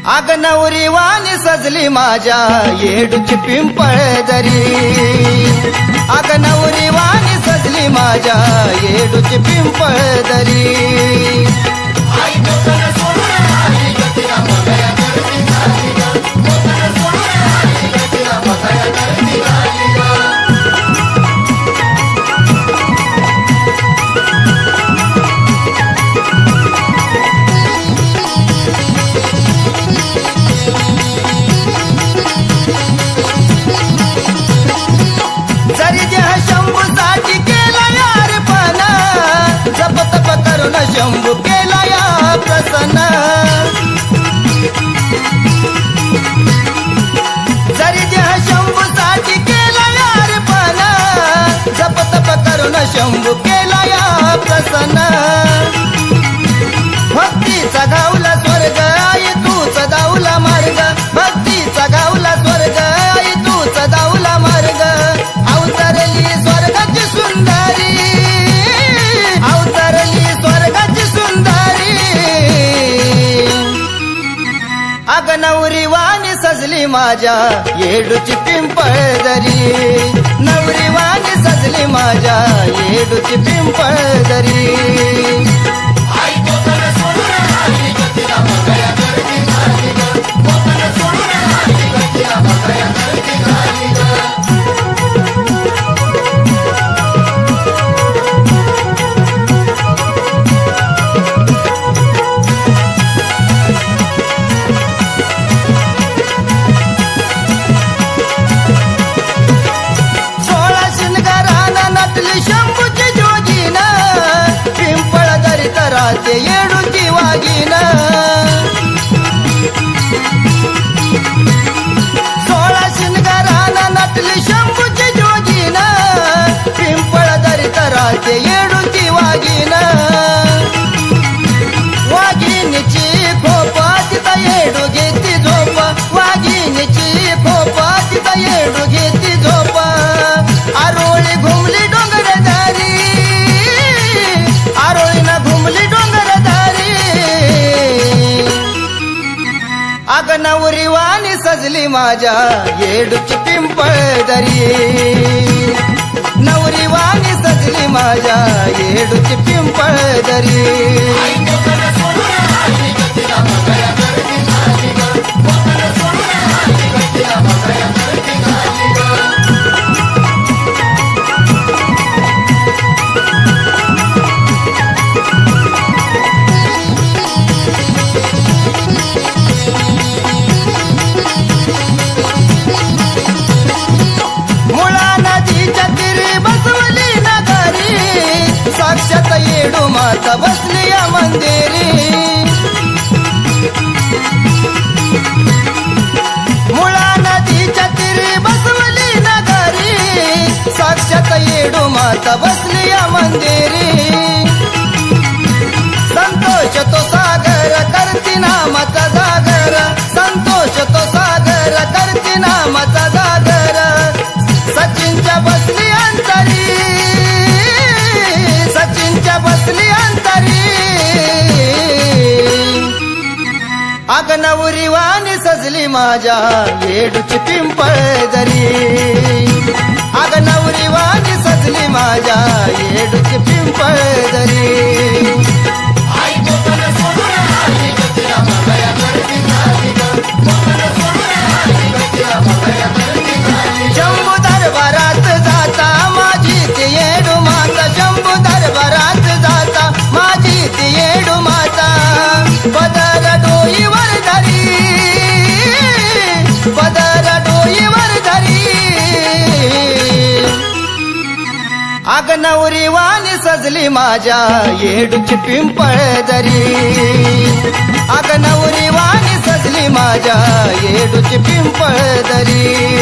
आग नवरी वाणी सजली माझ्या येडूची पिंपळ दरी। आग नवरी वाणी सजली माझ्या येडूची पिंपळ दरी। शंभू केला या प्रसन्न, जरी देह शंभू साठी केला यार पण, जप तप करून शंभू केला या प्रसन्न। भक्तीचा गावला स्वर्ग आई तूच दावला मार्ग, भक्तीचा गावला स्वर्ग आई तूच दावला मार्ग। अवतरली स्वर्गाची सुंदरी, अवतरली स्वर्गाची सुंदरी। आग नवरी वाणी सजली माझ्या येडूची पिंपळ दरी। नवरी वाणी सजली माझ्या येडूची पिंपळ दरी। शंभूची जोगीन पिंपळ दरीत राहते येडूची वागीन। 16 शिनगारानं नटली शंभूची जोगीन, पिंपळ दरीत राहते येडूची वागीन। वाघिणीची खोप तिथं येडू घेती झोप, वाघिणीची खोप तिथं येडू घेती झोप। आरोळी घुमली डोंगर दारी, आरोळीनं घुमली डोंगर दारी। आग नवरी वाणी सजली माझ्या येडूची पिंपळ दरी। नवरी वाणी सजली माझ्या येडूची पिंपळ दरी। साक्षात येडू माता बसली या मंदिरी। मुळा नदीच्या तीरी बसवली नगरी, साक्षात येडू माता बसली या मंदिरी। संतोष तो सागर करती नामाचा जागर, संतोष तो सागर करती नामाचा जागर। सचिनच्या बसली अंतरी, सचिनच्या बसली अंतरी। आग नवरी वाणी सजली माझ्या येडूची पिंपळ दरी। आग नवरी वाणी सजली माझ्या येडूची पिंपळ दरी। शंभू दरबारात जाता माझी ती येडू माता, शंभू दरबारात जाता माझी ती येडू माता। बदर डोईवर धरी, बदर डोईवर धरी। आग अग नवरी वाणी सजली माझ्या येडूची पिंपळ दरी अग नवरी वाणी सजली माझ्या येडूची पिंपळ दरी